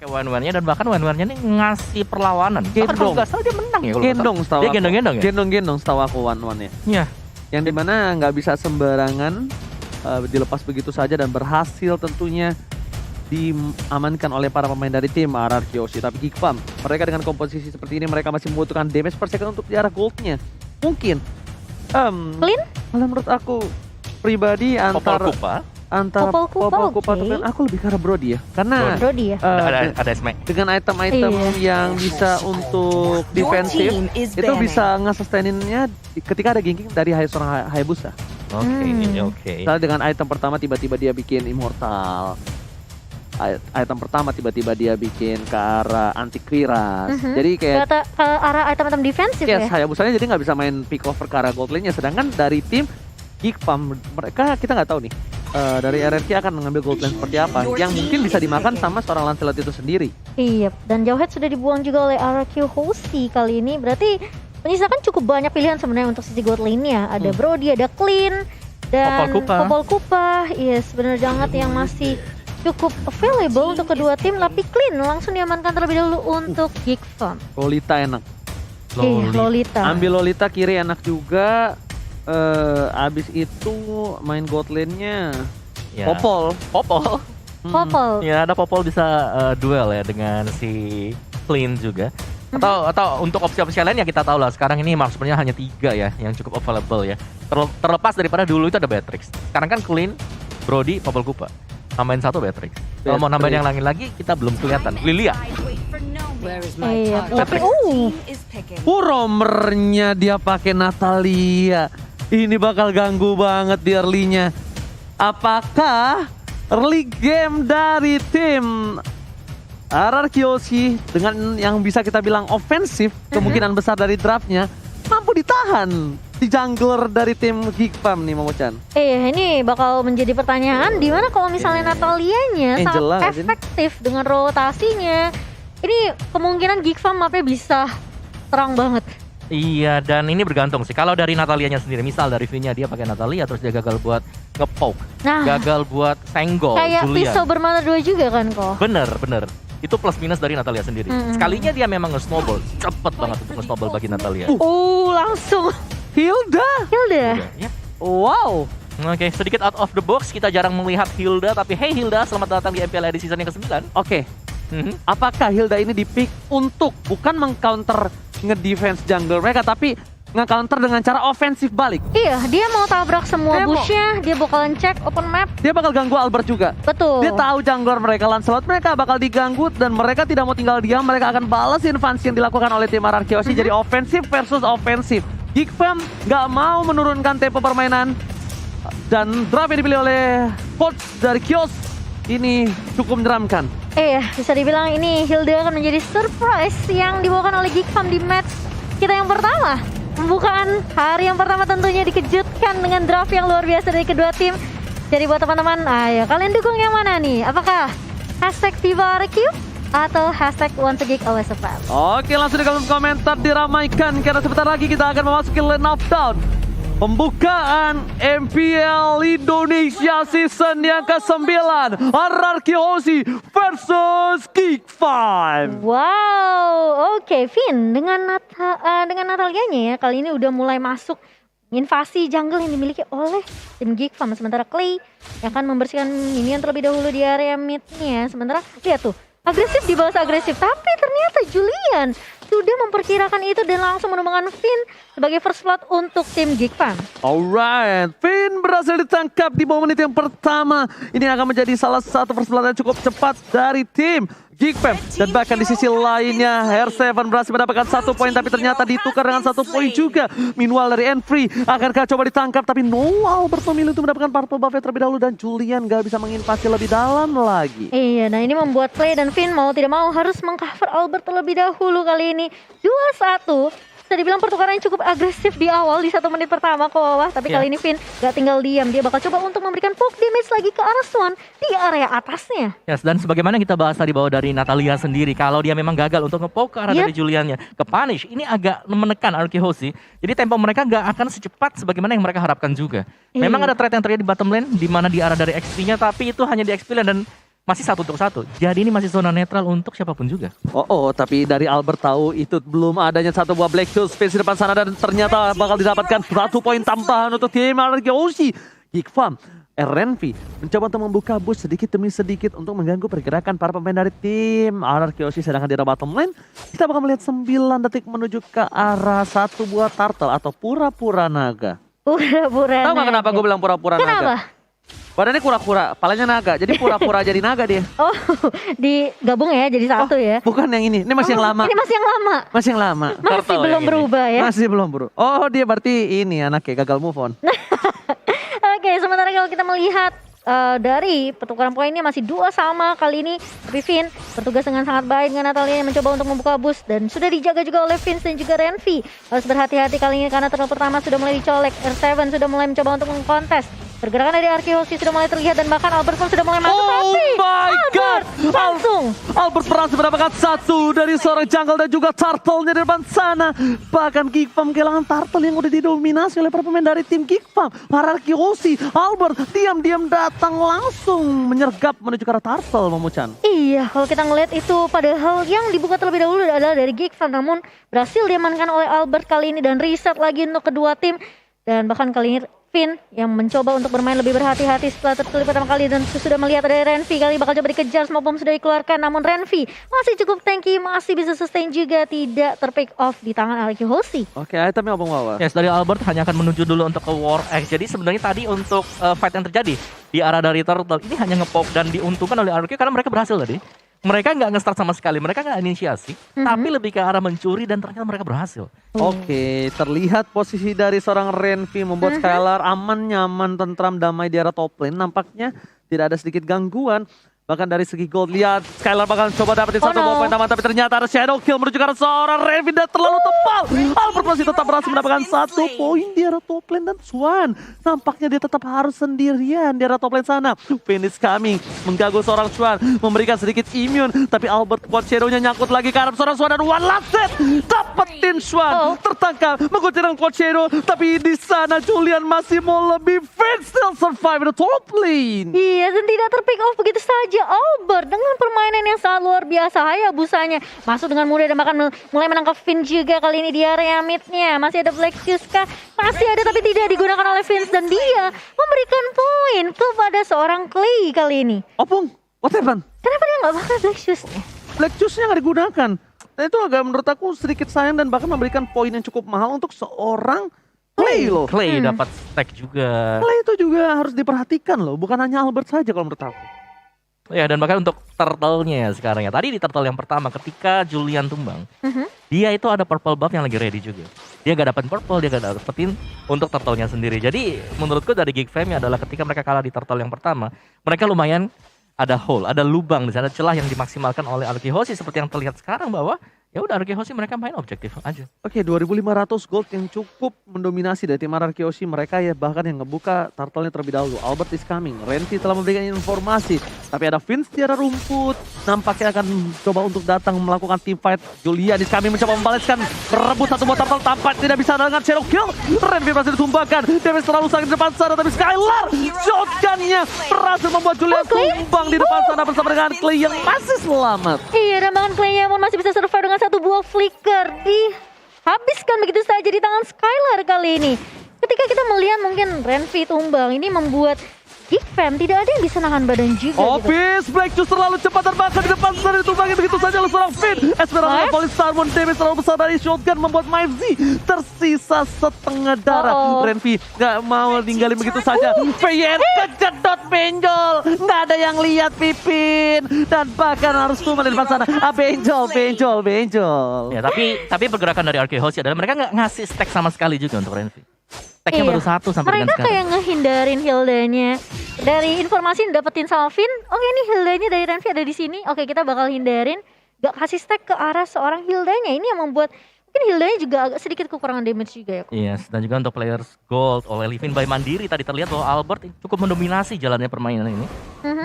Kayak one-one-nya dan bahkan one-one-nya nih ngasih perlawanan. Bahkan kalau Gendong. nggak salah dia menang ya kalau nggak Gendong salah. setahu Dia aku. gendong-gendong ya? Gendong-gendong setahu aku one-one-nya. Iya. Yang dimana nggak bisa sembarangan dilepas begitu saja dan berhasil tentunya diamankan oleh para pemain dari tim RRQ Oshi. Tapi Geekfam, mereka dengan komposisi seperti ini mereka masih membutuhkan damage per second untuk di arah goldnya. Mungkin Clean? kalau menurut aku pribadi Popol antara Kupa. Popol Kupa, atau oke. aku lebih ke arah Brody ya. Karena Brody ya? Ada Esme. dengan item-item yang bisa untuk defensif itu bisa nge-sustaininnya ketika ada ganking dari seorang Hayabusa. Oke. Misalnya dengan item pertama tiba-tiba dia bikin immortal. Item pertama tiba-tiba dia bikin ke arah anti-Quiras. Jadi kayak Ke arah item-item defensif ya? Hayabusanya jadi nggak bisa main pick over ke arah gold lane-nya. Sedangkan dari tim Geekfam mereka kita nggak tahu nih dari RRQ akan mengambil gold lane seperti apa yang mungkin bisa dimakan sama seorang Lancelot itu sendiri. Iya, dan Jauhead sudah dibuang juga oleh RRQ Hoshi kali ini. Berarti menyisakan cukup banyak pilihan sebenarnya untuk sisi gold lane-nya. Ada Brody, ada Clean, dan Popol Kupa. Yes, benar banget yang masih cukup available untuk kedua tim. Tapi Clean langsung diamankan terlebih dahulu untuk Geekfam. Lolita enak. Lolita. Ambil Lolita kiri enak juga. Abis itu main gold lane-nya Ya. Popol. Popol. Ya ada Popol bisa duel ya dengan si Clean juga. Atau untuk opsi-opsi lain ya kita tahu lah. Sekarang ini sebenarnya hanya 3 ya yang cukup available ya. Terlepas daripada dulu itu ada Beatrix. Sekarang kan Clean, Brody, Popol Kupa. Tambahin 1 Beatrix. Kalau mau nambahin yang lain lagi kita belum kelihatan. Lilia. Iya, tapi Romernya dia pakai Natalia. Ini bakal ganggu banget di early-nya. Apakah early game dari tim RRQ Oshi dengan yang bisa kita bilang ofensif, kemungkinan besar dari draftnya mampu ditahan di jungler dari tim Geekfam nih Momo-chan? ini bakal menjadi pertanyaan di mana kalau misalnya Natalianya Angela sangat efektif dengan rotasinya. Ini kemungkinan Geekfam mapnya bisa terang banget. Iya, dan ini bergantung sih. Kalau dari Natalianya sendiri, misal dari V-nya dia pakai Natalia terus dia gagal buat ngepoke, gagal buat senggol Kayak Julian. pisau bermata 2 juga kan kok. Bener. Itu plus minus dari Natalia sendiri. Sekalinya dia memang nge-snowball, cepet banget untuk nge-snowball bagi Natalia. Langsung Hilda. Ya. Wow. Oke, sedikit out of the box, kita jarang melihat Hilda, tapi hey Hilda, selamat datang di MPL di season yang ke-9. Oke. Apakah Hilda ini dipick untuk bukan meng-counter nge-defense jungle mereka, tapi nge-counter dengan cara ofensif balik? Iya, dia mau tabrak semua bush-nya, dia bakalan cek open map. Dia bakal ganggu Albert juga. Betul. Dia tahu jungler mereka, Lancelot mereka bakal diganggu dan mereka tidak mau tinggal diam. Mereka akan balas invasi yang dilakukan oleh tim RRQ Oshi. Jadi ofensif versus ofensif. Geekfam nggak mau menurunkan tempo permainan. Dan draft yang dipilih oleh coach dari Kios ini cukup menyeramkan. Bisa dibilang ini Hilda akan menjadi surprise yang dibawakan oleh Geekfam di match kita yang pertama. Pembukaan hari yang pertama tentunya dikejutkan dengan draft yang luar biasa dari kedua tim. Jadi buat teman-teman, ayo kalian dukung yang mana nih? Apakah hashtag Viva RQ atau hashtag OnceGeek always a fan? Oke, langsung di kolom komentar diramaikan karena sebentar lagi kita akan memasuki lane of down. Pembukaan MPL Indonesia season yang ke-9, RRQ Oshi versus Geekfam. Wow, oke, Vin dengan Natalianya ya kali ini udah mulai masuk invasi jungle yang dimiliki oleh tim Geekfam. Sementara Clay akan membersihkan minion terlebih dahulu di area mid-nya. Sementara lihat tuh, agresif dibalas agresif, tapi ternyata Julian sudah memperkirakan itu dan langsung menumbangkan Finn sebagai first blood untuk tim Geekfam. Alright, Finn berhasil ditangkap di bawah menit yang pertama. Ini akan menjadi salah satu first blood yang cukup cepat dari tim Geekfam. Dan bahkan di sisi lainnya, Hair7 berhasil mendapatkan 1 poin, tapi ternyata ditukar dengan 1 poin juga. Meanwhile dari Enfree, akankah coba ditangkap, tapi Noah berpemilih untuk mendapatkan purple buff terlebih dahulu. Dan Julian gak bisa menginvasi lebih dalam lagi. Iya, nah ini membuat Clay dan Finn mau tidak mau harus mengcover Albert terlebih dahulu kali ini. 2-1. Bisa dibilang pertukaran yang cukup agresif di awal di 1 menit pertama ke bawah. Tapi kali ini Finn gak tinggal diam. Dia bakal coba untuk memberikan poke damage lagi ke arah Swan di area atasnya. Yes, dan sebagaimana kita bahas tadi bahwa dari Natalia sendiri, kalau dia memang gagal untuk nge-poke ke arah dari Juliannya ke punish, ini agak menekan RRQ Oshi. Jadi tempo mereka gak akan secepat sebagaimana yang mereka harapkan juga. Memang ada threat yang terjadi di bottom lane, di mana di arah dari XP-nya, tapi itu hanya di XP lane dan masih 1-1. Jadi ini masih zona netral untuk siapapun juga. Tapi dari Albert tahu itu belum adanya satu buah Black Shoes Face di depan sana dan ternyata bakal didapatkan 1 poin tambahan untuk tim RRQ. Geekfam, RNV mencoba untuk membuka boost sedikit demi sedikit untuk mengganggu pergerakan para pemain dari tim RRQ. Sedangkan di arah bottom lane, kita bakal melihat 9 detik menuju ke arah satu buah turtle atau pura-pura naga. Pura-pura Tahu nggak kenapa gue bilang pura-pura naga? Kenapa? Badannya kura-kura, palanya naga, jadi pura-pura jadi naga dia. Oh, digabung ya jadi satu ya. Bukan yang ini masih yang lama. Ini masih yang lama. Masih yang lama. Masih Turtle belum yang ini. berubah ya. Masih belum bro. Oh dia berarti ini anaknya gagal move on. Oke, sementara kalau kita melihat dari pertukaran poinnya masih 2 sama kali ini. Tapi Finn bertugas dengan sangat baik dengan Natalia yang mencoba untuk membuka boost. Dan sudah dijaga juga oleh Vince dan juga Renvi. Harus berhati-hati kali ini karena turtle pertama sudah mulai dicolek. R7 sudah mulai mencoba untuk mengkontes. Pergerakan dari Arkeosi sudah mulai terlihat dan bahkan Albert pun sudah mulai masuk. Oh Tapi my god! langsung Albert berhasil mendapatkan satu dari seorang jungle dan juga turtle-nya di depan sana. Bahkan Geekfam kehilangan turtle yang udah didominasi oleh para pemain dari tim Geekfam. Arkeosi, Albert diam-diam datang langsung menyergap menuju ke arah turtle, Momo-chan. Iya, kalau kita ngeliat itu padahal yang dibuka terlebih dahulu adalah dari Geekfam, namun berhasil diamankan oleh Albert kali ini dan reset lagi untuk kedua tim. Dan bahkan kali ini Finn yang mencoba untuk bermain lebih berhati-hati setelah tertulis pertama kali dan sudah melihat ada Renvi kali bakal coba dikejar, semua bom sudah dikeluarkan, namun Renvi masih cukup tanky, masih bisa sustain juga, tidak terpick off di tangan Aleki Hoshi. Oke, itemnya apa Wawa? Yes, dari Albert hanya akan menuju dulu untuk ke War X. Jadi sebenarnya tadi untuk fight yang terjadi di arah dari Turtle ini hanya ngepoke dan diuntungkan oleh RRQ karena mereka berhasil tadi. Mereka nggak nge-start sama sekali, mereka nggak inisiasi, tapi lebih ke arah mencuri dan ternyata mereka berhasil. Oke, terlihat posisi dari seorang Renvi membuat Skylar aman, nyaman, tentram, damai di arah top lane. Nampaknya tidak ada sedikit gangguan. Bahkan dari segi gold, lihat Skylar bakal coba dapetin satu poin tambahan, tapi ternyata ada shadow kill menuju ke arah seorang Renvi dan terlalu tebal. Albert masih tetap berhasil mendapatkan satu poin di arah top lane dan Swan nampaknya dia tetap harus sendirian di arah top lane sana. Finish coming, mengganggu seorang Swan, memberikan sedikit immune, tapi Albert buat shadownya nyangkut lagi ke arah seorang Swan dan one last set dapetin Swan, tertangkap menggunakan quad shadow, tapi di sana Julian masih mau lebih. Finn still survive the top lane. Iya, dan tidak terpick off begitu saja. Albert dengan permainan yang sangat luar biasa, Hayabusanya masuk dengan mudah dan bahkan mulai menangkap Finn juga kali ini di area midnya. Masih ada Black Shoes kah? Masih ada, tapi tidak digunakan oleh Vince dan dia memberikan poin kepada seorang Clay kali ini. Opung, what happened? Kenapa dia nggak pakai Black Shoes-nya? Black Juice-nya nggak digunakan. Dan itu agak menurut aku sedikit sayang dan bahkan memberikan poin yang cukup mahal untuk seorang Clay loh. Clay dapat stack juga. Clay itu juga harus diperhatikan loh, bukan hanya Albert saja kalau menurut aku. Ya, dan bahkan untuk turtle-nya ya sekarang ya. Tadi di turtle yang pertama ketika Julian tumbang, dia itu ada purple buff yang lagi ready juga. Dia gak dapetin purple, dia gak dapetin untuk turtle-nya sendiri. Jadi menurutku dari Geekfam adalah ketika mereka kalah di turtle yang pertama, mereka lumayan ada hole, ada lubang di sana, celah yang dimaksimalkan oleh Aleki Hoshi seperti yang terlihat sekarang bahwa ya udah Aleki Hoshi mereka main objektif aja. Oke, 2.500 gold yang cukup mendominasi dari tim RRQ. Mereka ya bahkan yang ngebuka turtle-nya terlebih dahulu. Albert is coming. Renvi telah memberikan informasi. Tapi ada Vince di arah rumput. Nampaknya akan coba untuk datang melakukan team fight. Julian is coming mencoba membalaskan. Merebut satu buah turtle. Tampak tidak bisa dengan shadow kill. Renvi berhasil ditumbangkan. Damage terlalu sakit di depan sana. Tapi Skylar shotgun-nya berhasil membuat Julian tumbang di depan sana bersama dengan Clay yang masih selamat. Iya, dan bahkan Clay-nya pun masih bisa survive dengan satu buah flicker. Dihabiskan begitu saja di tangan Skylar kali ini. Ketika kita melihat mungkin Renvi tumbang, ini membuat Geekfam tidak ada yang bisa nahan badan juga gitu. Obvious, Black Juice terlalu cepat terbakar di depan sana, ditumbangi begitu saja oleh seorang Finn. Esmeralda Police Salmon, damage terlalu besar dari shotgun membuat Mivesy tersisa setengah darah. Renvi gak mau ninggalin begitu saja. PN kejedot benjol, gak ada yang lihat Pipin dan bahkan harus tumbang di depan sana. Benjol. Ya, tapi pergerakan dari RRQ Hoshi adalah mereka nggak ngasih stack sama sekali juga untuk Renvi. Stacknya baru satu sampai dengan mereka sekarang. kayak ngehindarin Hildanya. Dari informasi yang dapetin sama Finn, oke ini Hildanya dari Renvi ada di sini. Oke, kita bakal hindarin, gak kasih stack ke arah seorang Hildanya. Ini yang membuat mungkin Hildanya juga agak sedikit kekurangan damage juga ya. Yes, dan juga untuk players gold oleh Livin by Mandiri tadi terlihat bahwa Albert cukup mendominasi jalannya permainan ini.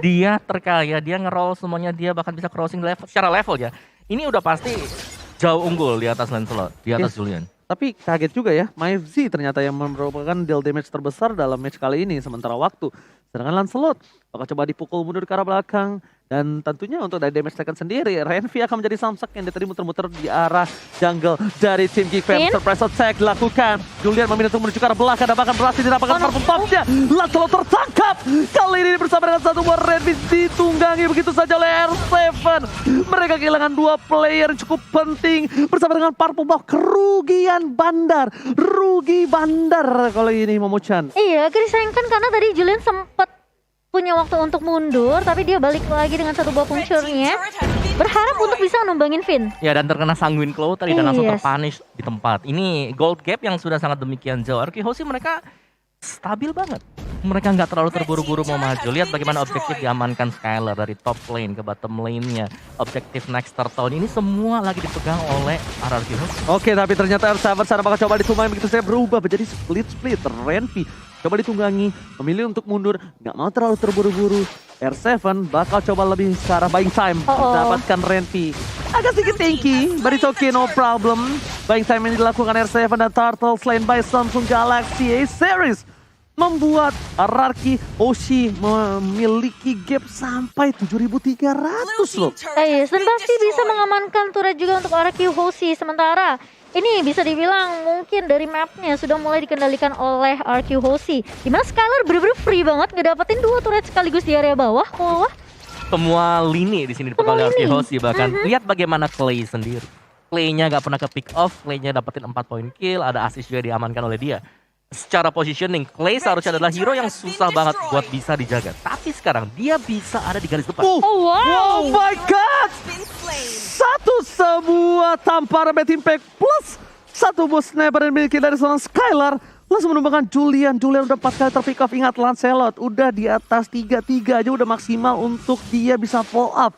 Dia terkaya, dia nge-roll semuanya, dia bahkan bisa crossing level secara level ya. Ini udah pasti jauh unggul di atas Lancelot, di atas Julian. Tapi kaget juga ya, Mivesy ternyata yang merupakan deal damage terbesar dalam match kali ini sementara waktu. Sedangkan Lancelot bakal coba dipukul mundur ke arah belakang Dan tentunya untuk dari damage taken sendiri, Renvi akan menjadi samsak yang tadi muter-muter di arah jungle dari tim Geek Fam. Finn? Surprise attack dilakukan. Julian memilih untuk menuju ke arah belakang dan bahkan berhasil didapatkan purple pumpnya. Lancelot tertangkap. Kali ini bersama dengan satu buah Renvi ditunggangi begitu saja oleh R7. Mereka kehilangan 2 player yang cukup penting bersama dengan purple buff. Kerugian bandar. Rugi bandar kalau ini Momochan. Iya, agak disayangkan karena tadi Julian sempat punya waktu untuk mundur, tapi dia balik lagi dengan satu buah puncurnya. Berharap untuk bisa numbangin Finn. Ya, dan terkena Sanguine Claw tadi dan langsung Yes. terpunish di tempat. Ini gold gap yang sudah sangat demikian jauh. Arkehosi mereka stabil banget. Mereka nggak terlalu terburu-buru mau maju. Lihat bagaimana objektif diamankan Skylar dari top lane ke bottom lane-nya. Objektif next turtle ini semua lagi dipegang oleh Arkehosi. Oke, tapi ternyata R7 sana bakal coba ditunggangi begitu saya berubah menjadi split. Renvi coba ditunggangi, memilih untuk mundur, nggak mau terlalu terburu-buru. R7 bakal coba lebih ke arah buying time, mendapatkan Renvi. Agak sedikit tanky, but it's okay, no problem. Buying time ini dilakukan R7 dan Turtle slain by Samsung Galaxy A-Series. Membuat Araki Hoshi memiliki gap sampai 7.300 loh. Yes, dan pasti bisa mengamankan turret juga untuk Arkehosi. Sementara ini bisa dibilang mungkin dari mapnya sudah mulai dikendalikan oleh Arkehosi. Dimana Skylar bener-bener free banget ngedapetin 2 turret sekaligus di area bawah. Wah, Semua lini di sini dipegang oleh Semua lini. Arkehosi. Bahkan lihat bagaimana Clay sendiri. Clay-nya nggak pernah ke pick off, Clay-nya dapetin 4 point kill, ada assist juga diamankan oleh dia. Secara positioning, Clay seharusnya adalah hero yang susah banget buat bisa dijaga. Tapi sekarang dia bisa ada di garis depan. oh wow. Oh my god! Satu sebuah tamparan Bad Impact plus satu buah sniper yang dimiliki dari seorang Skylar. Langsung menumbangkan Julian. Julian udah 4 kali terpick off. Ingat Lancelot udah di atas 3-3 aja udah maksimal untuk dia bisa follow up.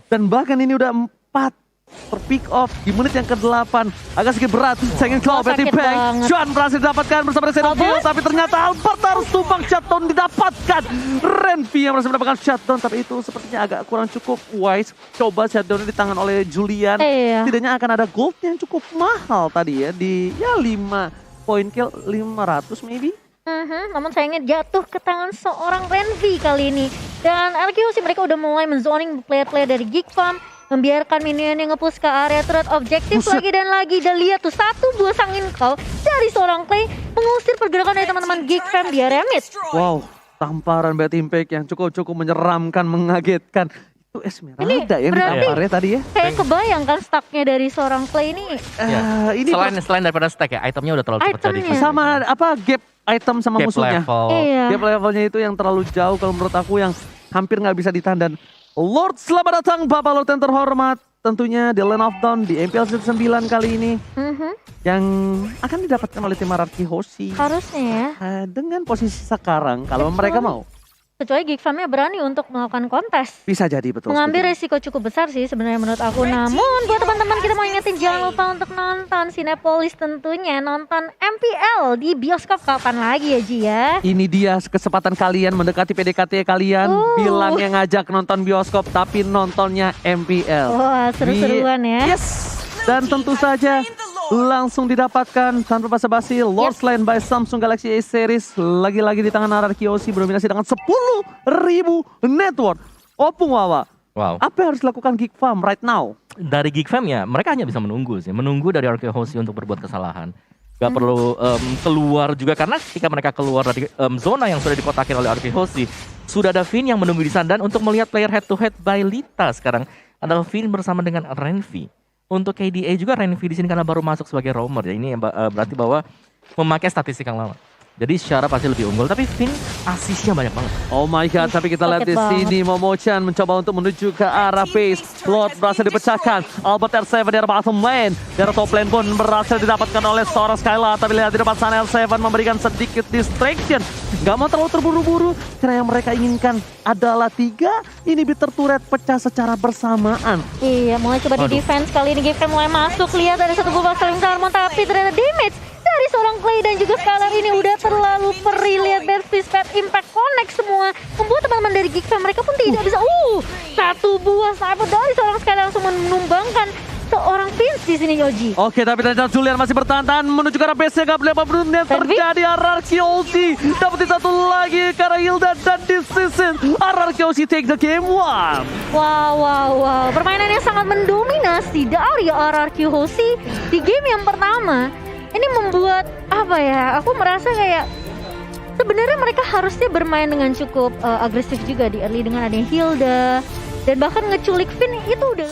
Dan bahkan ini udah 4 terpick off di menit yang ke-8. Agak sedikit berat. Sayangin Claw, Bad sakit Impact. banget. Juan berhasil didapatkan bersama dengan Shadow Kill. Tapi ternyata Albert harus tumbang shutdown didapatkan. Renvi yang berhasil mendapatkan shutdown. Tapi itu sepertinya agak kurang cukup wise. Coba shutdown di tangan oleh Julian. Iya. Setidaknya akan ada gold yang cukup mahal tadi ya. Di ya 5 point kill 500 maybe. Namun sayangnya jatuh ke tangan seorang Renvi kali ini. Dan Arkehosi mereka udah mulai menzoning player-player dari Geek Farm. Membiarkan minion yang nge-push ke area turret objektif Buset. lagi dan lagi. Dan lihat tuh satu buah Sanguine Claw dari seorang Clay mengusir pergerakan dari teman-teman Geek Fam di area mid. Wow, tamparan Bad Impact yang cukup menyeramkan, mengagetkan. Itu Esmeralda yang berarti- ditamparnya tadi ya. Kayak kebayang kan stucknya dari seorang Clay ini. Ini Selain daripada stack ya, itemnya udah terlalu cepat jadi. Itemnya. sama apa gap item sama Gap musuhnya. level. Iya. Gap levelnya itu yang terlalu jauh kalau menurut aku yang hampir nggak bisa ditahan. Dan Lord selamat datang Bapak Lord yang terhormat. Tentunya di Land of Dawn di MPL 9 kali ini. Yang akan didapatkan oleh tim Arkehosi. Harusnya ya. Dengan posisi sekarang kalau mereka mau. Kecuali Geek Farm-nya berani untuk melakukan kontes. Bisa jadi betul. Mengambil setuju. resiko cukup besar sih sebenarnya menurut aku. Namun buat teman-teman kita mau ingetin jangan lupa untuk nonton Cinepolis tentunya. Nonton MPL di bioskop kapan lagi ya Ji ya. Ini dia kesempatan kalian mendekati PDKT kalian. Bilang yang ngajak nonton bioskop tapi nontonnya MPL. Wah seru-seruan ya. Yes. Dan tentu saja langsung didapatkan tanpa basa-basi Lord Slain by Samsung Galaxy A-Series. Lagi-lagi di tangan Arkehosi berdominasi dengan 10.000 net worth. Opung Wawa, Wow. apa yang harus dilakukan Geek Farm right now? Dari Geek Fam ya, mereka hanya bisa menunggu sih. Menunggu dari Arkehosi untuk berbuat kesalahan. Gak perlu keluar juga, karena ketika mereka keluar dari zona yang sudah dikotakin oleh Arkehosi, sudah ada Finn yang menunggu di sana. Dan untuk melihat player head to head by Lita sekarang adalah Finn bersama dengan Renvi. Untuk KDA juga Renvi di sini karena baru masuk sebagai roamer ya. Ini berarti bahwa memakai statistik yang lama. Jadi secara pasti lebih unggul, tapi Finn asisnya banyak banget. Oh my god, tapi kita lihat di Sakit sini Momochan mencoba untuk menuju ke arah base. Lord berhasil dipecahkan. Albert R7 dari bottom lane. Dari top lane pun berhasil didapatkan oleh seorang Skylar. Tapi lihat di depan sana R7 memberikan sedikit distraction. Gak mau terlalu terburu-buru. Karena yang mereka inginkan adalah 3 inhibitor turret pecah secara bersamaan. Iya mulai coba di defense kali ini Geek Fam mulai masuk. Lihat ada satu buah saling Sarmon tapi ternyata damage dari seorang Clay dan juga Skylar ini udah terlalu perih. Lihat Bad Fist, Bad Impact connect semua. Membuat teman-teman dari Geek Fam mereka pun tidak bisa. Satu buah sniper dari seorang Skylar langsung menumbangkan seorang Vince di sini Yoji. Oke, tapi ternyata Julian masih bertahan menuju ke arah base gap 50 menit Dan terjadi Ararkyoshi dapetin satu lagi ke arah Hilda dan di season Ararkyoshi take the game one. Wow. Permainan yang sangat mendominasi dari Ararkyoshi di game yang pertama. Ini membuat apa ya? Aku merasa kayak sebenarnya mereka harusnya bermain dengan cukup agresif juga di early dengan adanya Hilda dan bahkan ngeculik Finn itu udah